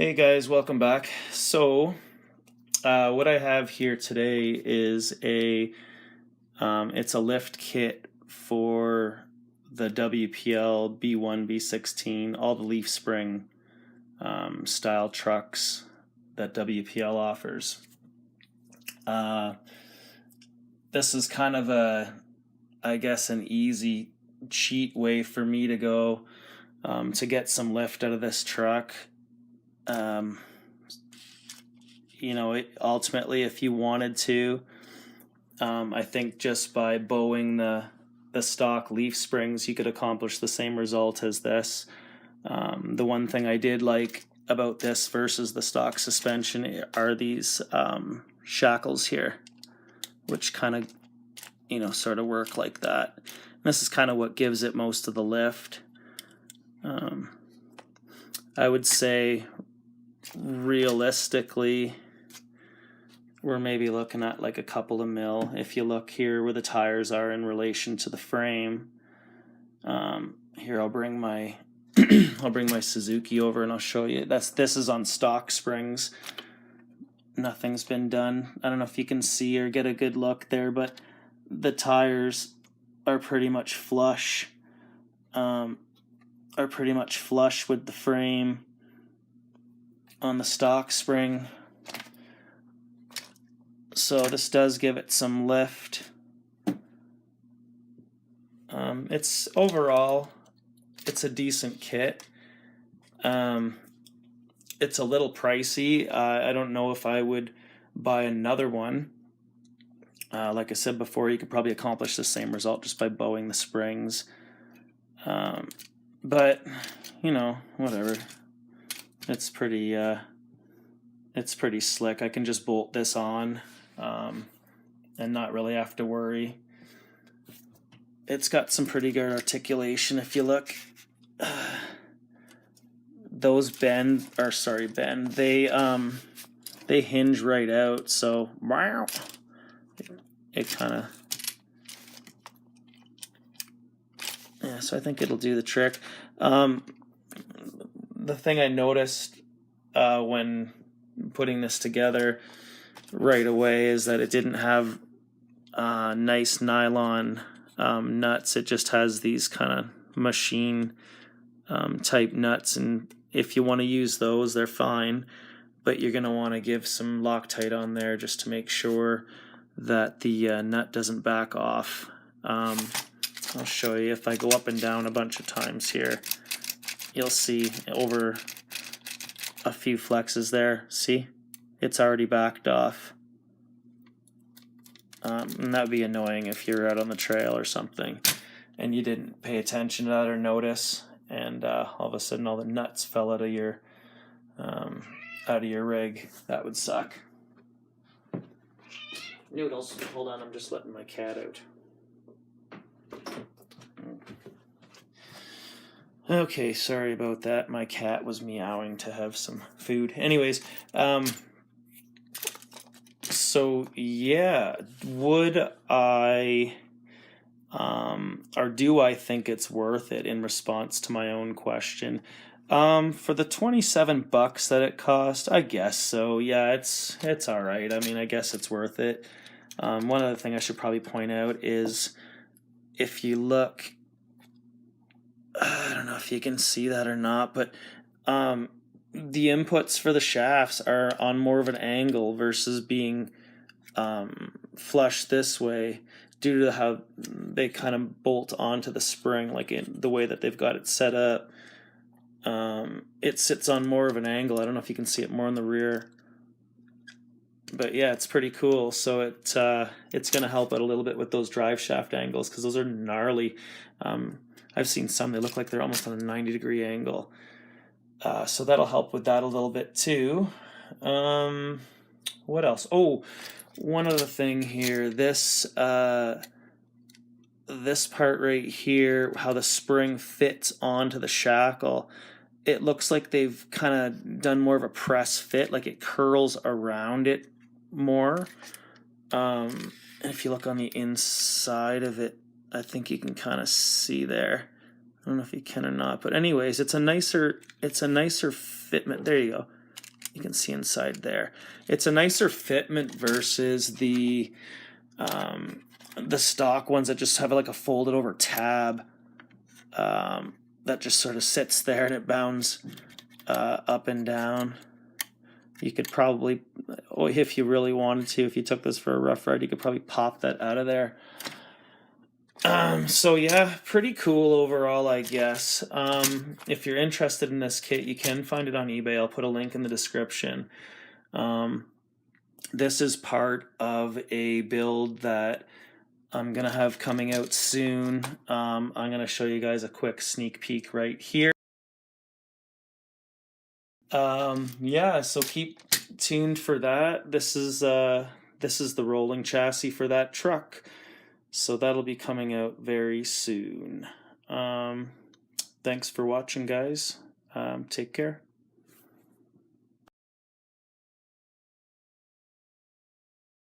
Hey guys, welcome back. What I have here today is it's a lift kit for the WPL b16, all the leaf spring style trucks that WPL offers. This is kind of I guess, an easy cheat way for me to go to get some lift out of this truck. Ultimately, if you wanted to, I think just by bowing the stock leaf springs, you could accomplish the same result as this. The one thing I did like about this versus the stock suspension are these shackles here, which kind of, sort of work like that. And this is kind of what gives it most of the lift. I would say realistically, we're maybe looking at like a couple of mil. If you look here where the tires are in relation to the frame, here I'll bring my Suzuki over and I'll show you. This is on stock springs. Nothing's been done. I don't know if you can see or get a good look there, but the tires are pretty much flush. With the frame on the stock spring. So this does give it some lift. It's overall, it's a decent kit. It's a little pricey. I don't know if I would buy another one. Like I said before, you could probably accomplish the same result just by bowing the springs. But whatever. It's pretty slick. I can just bolt this on and not really have to worry. It's got some pretty good articulation. If you look, those bend. They hinge right out. So it kind of, yeah. So I think it'll do the trick. The thing I noticed when putting this together right away is that it didn't have nice nylon nuts. It just has these kind of machine type nuts, and if you want to use those, they're fine, but you're going to want to give some Loctite on there just to make sure that the nut doesn't back off. I'll show you. If I go up and down a bunch of times here, you'll see over a few flexes there. See? It's already backed off. And that would be annoying if you're out on the trail or something and you didn't pay attention to that or notice, and all of a sudden all the nuts fell out of your rig. That would suck. Noodles, hold on, I'm just letting my cat out. Okay, sorry about that. My cat was meowing to have some food. Anyways, so yeah, would I, or do I think it's worth it, in response to my own question? For the $27 that it cost, I guess so. Yeah, it's all right. I mean, I guess it's worth it. One other thing I should probably point out is, if you look, I don't know if you can see that or not, but the inputs for the shafts are on more of an angle versus being flush this way, due to how they kind of bolt onto the spring, like in the way that they've got it set up. It sits on more of an angle. I don't know if you can see it more in the rear, but yeah, it's pretty cool. So it's going to help out a little bit with those drive shaft angles, because those are gnarly. I've seen some, they look like they're almost on a 90-degree angle. So that'll help with that a little bit too. What else? Oh, one other thing here. This part right here, how the spring fits onto the shackle, it looks like they've kind of done more of a press fit, like it curls around it more. And if you look on the inside of it, I think you can kind of see there. I don't know if you can or not, but anyways, it's a nicer fitment. There you go. You can see inside there. It's a nicer fitment versus the stock ones that just have like a folded over tab that just sort of sits there and it bounds up and down. You could probably, if you really wanted to, if you took this for a rough ride, you could probably pop that out of there. So yeah, pretty cool overall, I guess. If you're interested in this kit, you can find it on eBay. I'll put a link in the description. This is part of a build that I'm gonna have coming out soon. I'm gonna show you guys a quick sneak peek right here. Yeah, so keep tuned for that. This is the rolling chassis for that truck. So that'll be coming out very soon. Thanks for watching, guys. Take care.